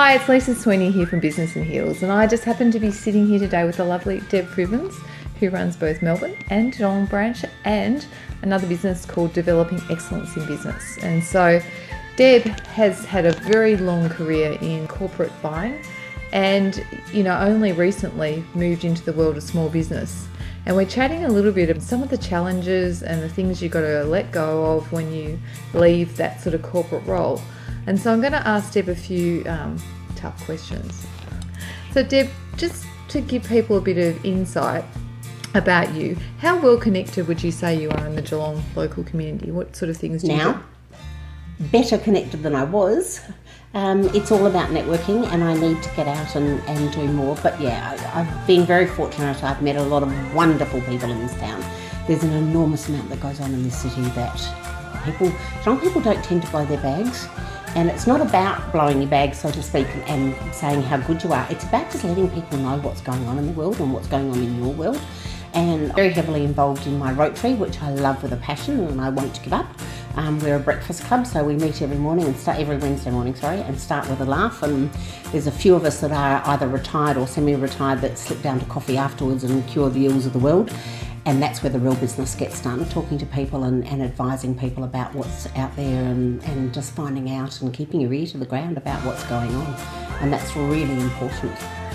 Hi, it's Lisa Sweeney here from Business in Heels, and I just happen to be sitting here today with the lovely Deb Fribbins, who runs both Melbourne and Geelong branch and another business called Developing Excellence in Business. And so Deb has had a very long career in corporate buying and, only recently moved into the world of small business. And we're chatting a little bit of some of the challenges and the things you've got to let go of when you leave that sort of corporate role. And so I'm going to ask Deb a few tough questions. So Deb, just to give people a bit of insight about you, how well connected would you say you are in the Geelong local community? What sort of things do you do? Now, better connected than I was. It's all about networking, and I need to get out and do more. But yeah, I've been very fortunate. I've met a lot of wonderful people in this town. There's an enormous amount that goes on in this city that some people don't tend to blow their bags. And it's not about blowing your bag, so to speak, and saying how good you are. It's about just letting people know what's going on in the world and what's going on in your world. And I'm very heavily involved in my Rotary, which I love with a passion and I won't give up. We're a breakfast club, so we meet every Wednesday morning, and start with a laugh. And there's a few of us that are either retired or semi-retired that slip down to coffee afterwards and cure the ills of the world. And that's where the real business gets done, talking to people and advising people about what's out there and just finding out and keeping your ear to the ground about what's going on. And that's really important.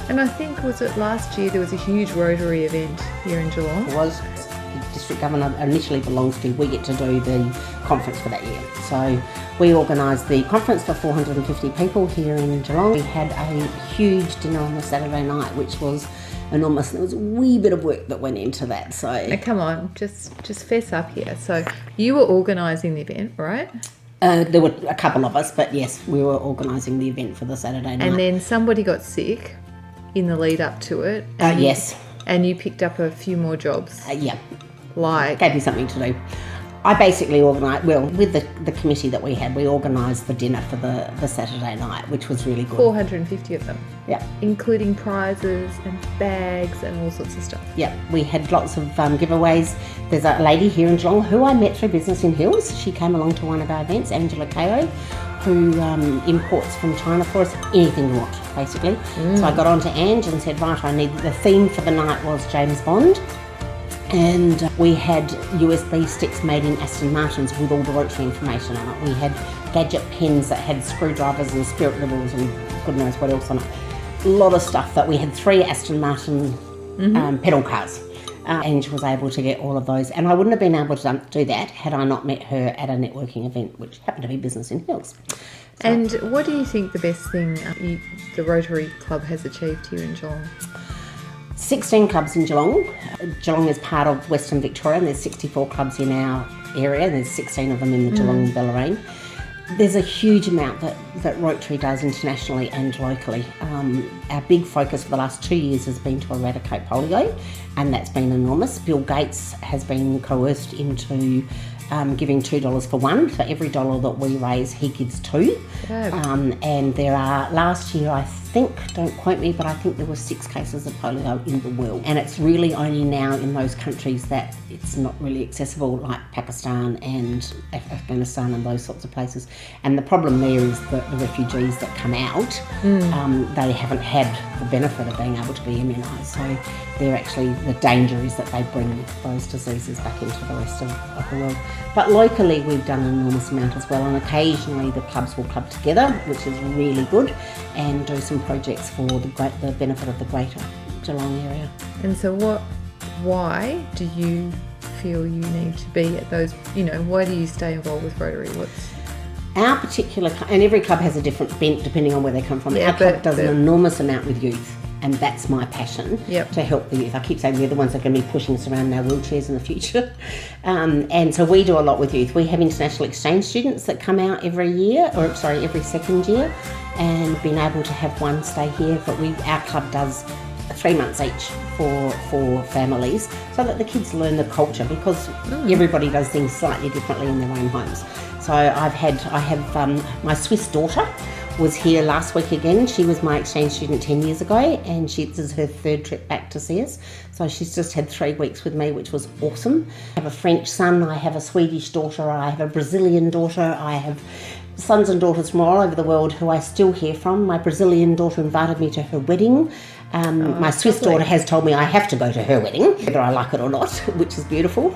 And I think, was it last year, there was a huge Rotary event here in Geelong? It was. The district governor initially belongs to, we get to do the conference for that year. So we organised the conference for 450 people here in Geelong. We had a huge dinner on the Saturday night, which was enormous. There was a wee bit of work that went into that. So now, come on, just fess up here. So you were organising the event, right? There were a couple of us, but yes, we were organising the event for the Saturday night. And then somebody got sick in the lead up to it. Yes. And you picked up a few more jobs. Yeah. Like? Gave me something to do. I basically organised, with the committee that we had, we organised the dinner for the Saturday night, which was really good. 450 of them? Yeah. Including prizes and bags and all sorts of stuff? Yeah, we had lots of giveaways. There's a lady here in Geelong who I met through Business in Hills. She came along to one of our events, Angela Ko, who imports from China for us anything you want, basically. So I got on to Ange and said, right, the theme for the night was James Bond. And we had USB sticks made in Aston Martins with all the Rotary information on it. We had gadget pens that had screwdrivers and spirit levels and God knows what else on it. A lot of stuff that we had 3 Aston Martin pedal cars. Ange was able to get all of those. And I wouldn't have been able to do that had I not met her at a networking event, which happened to be Business in Hills. So, and what do you think the best thing the Rotary Club has achieved here in Geelong? 16 clubs in Geelong. Geelong is part of Western Victoria, and there's 64 clubs in our area. There's 16 of them in the Geelong and Bellarine. There's a huge amount that Rotary does internationally and locally. Our big focus for the last 2 years has been to eradicate polio, and that's been enormous. Bill Gates has been coerced into giving $2 for one. For every dollar that we raise, he gives 2. And there are, last year, I think, don't quote me, but I think there were 6 cases of polio in the world. And it's really only now in those countries that it's not really accessible, like Pakistan and Afghanistan and those sorts of places. And the problem there is that the refugees that come out, they haven't had the benefit of being able to be immunised. So they're actually, the danger is that they bring those diseases back into the rest of the world. But locally, we've done an enormous amount as well, and occasionally the clubs will club together, which is really good, and do some projects for the benefit of the greater Geelong area. And so why do you feel you need to be at those, why do you stay involved with Rotary? Our particular, and every club has a different bent depending on where they come from. Our club does an enormous amount with youth. And that's my passion, to help the youth. I keep saying they're the ones that are going to be pushing us around in our wheelchairs in the future. And so we do a lot with youth. We have international exchange students that come out every second year, and being able to have one stay here. But our club does 3 months each for families, so that the kids learn the culture, because everybody does things slightly differently in their own homes. So I have my Swiss daughter was here last week again. She was my exchange student 10 years ago, and this is her 3rd trip back to see us. So she's just had 3 weeks with me, which was awesome. I have a French son, I have a Swedish daughter, I have a Brazilian daughter, I have sons and daughters from all over the world who I still hear from. My Brazilian daughter invited me to her wedding. My Swiss daughter has told me I have to go to her wedding, whether I like it or not, which is beautiful.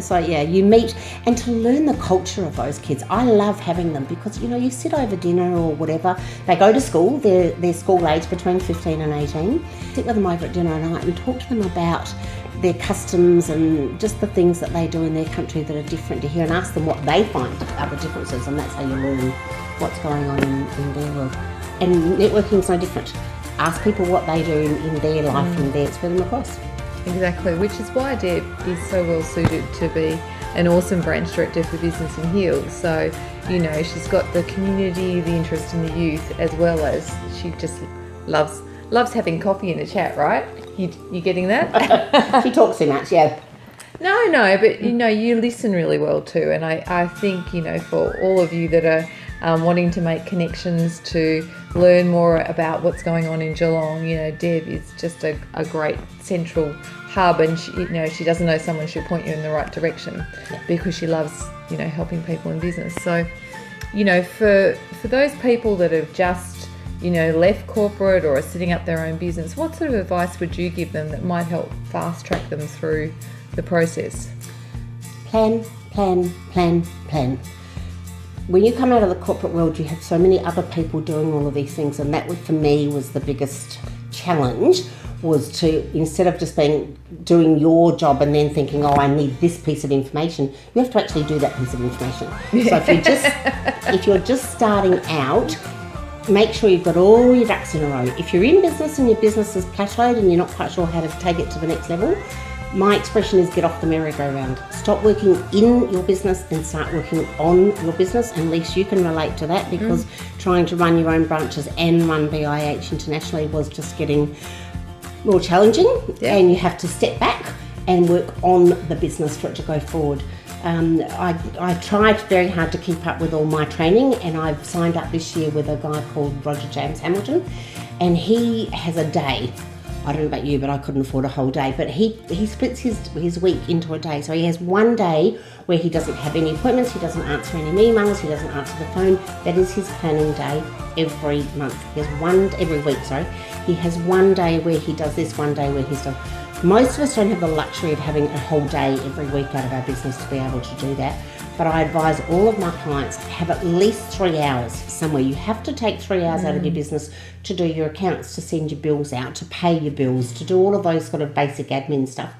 So yeah, you meet, and to learn the culture of those kids. I love having them because, you sit over dinner or whatever. They go to school, they're school age between 15 and 18. Sit with them over at dinner at night and talk to them about their customs and just the things that they do in their country that are different to here, and ask them what they find are the differences, and that's how you learn what's going on in their world. And networking's no different. Ask people what they do in their life and there, spread them across. Exactly, which is why Deb is so well suited to be an awesome branch director for Business in Heels. So, she's got the community, the interest in the youth, as well as she just loves having coffee and a chat, right? You getting that? She talks too much, yeah. No, but you listen really well too, and I think for all of you that are wanting to make connections to learn more about what's going on in Geelong, Deb is just a great central hub, and she doesn't know someone, she'll point you in the right direction because she loves helping people in business. So for those people that have just left corporate or are setting up their own business, what sort of advice would you give them that might help fast track them through the process? Plan. When you come out of the corporate world, you have so many other people doing all of these things, and that for me was the biggest challenge, was to, instead of just doing your job and then thinking, I need this piece of information, you have to actually do that piece of information. So if you're just starting out, make sure you've got all your ducks in a row. If you're in business and your business is plateaued and you're not quite sure how to take it to the next level, my expression is get off the merry-go-round. Stop working in your business and start working on your business, and at least you can relate to that, because trying to run your own branches and run BIH internationally was just getting more challenging, and you have to step back and work on the business for it to go forward. I tried very hard to keep up with all my training, and I've signed up this year with a guy called Roger James Hamilton, and he has a day. I don't know about you, but I couldn't afford a whole day. But he splits his week into a day. So he has one day where he doesn't have any appointments, he doesn't answer any emails, he doesn't answer the phone. That is his planning day every month. Every week. He has one day where he does this, one day where he's done. Most of us don't have the luxury of having a whole day every week out of our business to be able to do that. But I advise all of my clients have at least 3 hours somewhere. You have to take 3 hours out of your business to do your accounts, to send your bills out, to pay your bills, to do all of those sort of basic admin stuff.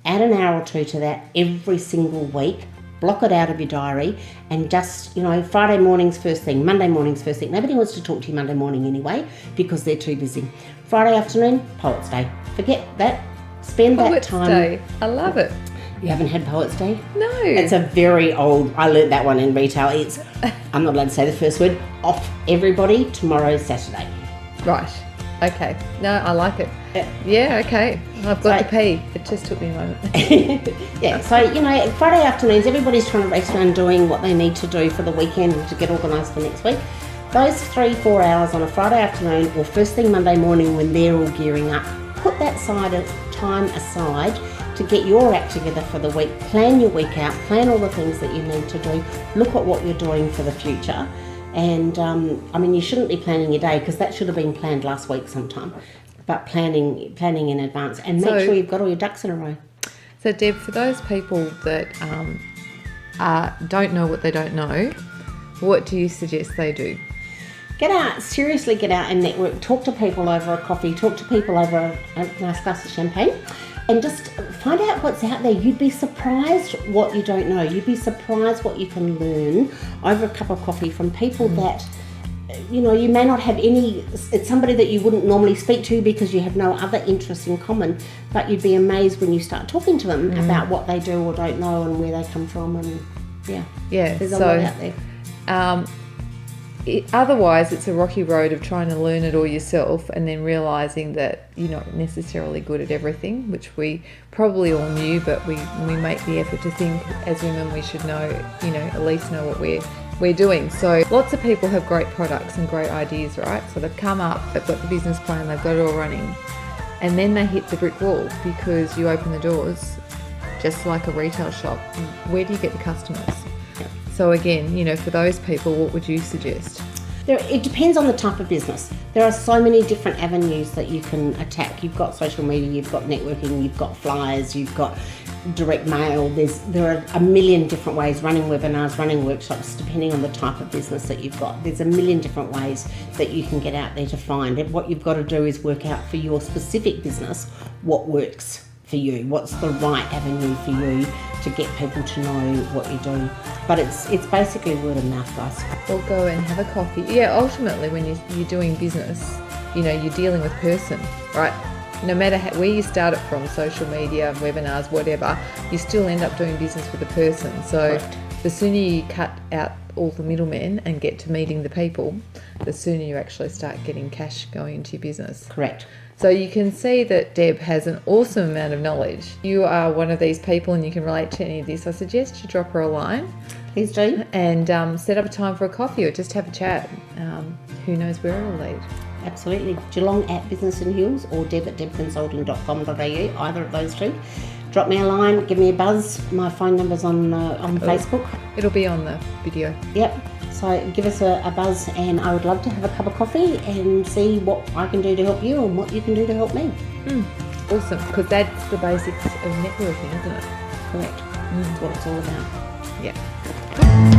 Add an hour or two to that every single week. Block it out of your diary, and just, Friday morning's first thing, Monday morning's first thing. Nobody wants to talk to you Monday morning anyway because they're too busy. Friday afternoon, Poets Day. Forget that. Spend that time. Poets Day. I love it. You haven't had Poets Day? No. It's a very old, I learnt that one in retail. I'm not allowed to say the first word, off everybody, tomorrow's Saturday. Right. Okay. No, I like it. Yeah, okay. I've got to pee. It just took me a moment. Yeah, so, Friday afternoons, everybody's trying to race around doing what they need to do for the weekend to get organised for next week. Those 3-4 hours on a Friday afternoon or first thing Monday morning when they're all gearing up, put that time aside to get your act together for the week. Plan your week out, plan all the things that you need to do, look at what you're doing for the future. And you shouldn't be planning your day, because that should have been planned last week sometime, but planning in advance, and make sure you've got all your ducks in a row. So Deb, for those people that don't know what they don't know, what do you suggest they do? Get out and network. Talk to people over a coffee, talk to people over a nice glass of champagne, and just find out what's out there. You'd be surprised what you don't know. You'd be surprised what you can learn over a cup of coffee from people that, you may not have it's somebody that you wouldn't normally speak to because you have no other interests in common, but you'd be amazed when you start talking to them about what they do or don't know and where they come from, and there's a lot out there. Otherwise, it's a rocky road of trying to learn it all yourself and then realising that you're not necessarily good at everything, which we probably all knew, but we make the effort to think as women we should know, at least know what we're doing. So lots of people have great products and great ideas, right? So they've come up, they've got the business plan, they've got it all running, and then they hit the brick wall because you open the doors, just like a retail shop. Where do you get the customers? So again, you know, for those people, what would you suggest? It depends on the type of business. There are so many different avenues that you can attack. You've got social media, you've got networking, you've got flyers, you've got direct mail. There are a million different ways, running webinars, running workshops, depending on the type of business that you've got. There's a million different ways that you can get out there to find. And what you've got to do is work out for your specific business what works for you, what's the right avenue for you to get people to know what you do. But it's basically word of mouth, guys. Or go and have a coffee. Yeah, ultimately when you're doing business, you know, you're dealing with person, right? No matter where you start it from, social media, webinars, whatever, you still end up doing business with a person. So Correct. The sooner you cut out all the middlemen and get to meeting the people, the sooner you actually start getting cash going into your business. Correct. So you can see that Deb has an awesome amount of knowledge. You are one of these people and you can relate to any of this. I suggest you drop her a line. Please do. And set up a time for a coffee or just have a chat. Who knows where it'll lead. Absolutely. Geelong at Business and Hills or Deb at debconsulting.com.au, either of those two. Drop me a line, give me a buzz. My phone number's on Facebook. It'll be on the video. Yep. So give us a buzz, and I would love to have a cup of coffee and see what I can do to help you and what you can do to help me. Awesome, because that's the basics of networking, isn't it? Correct. That's what it's all about. Yeah.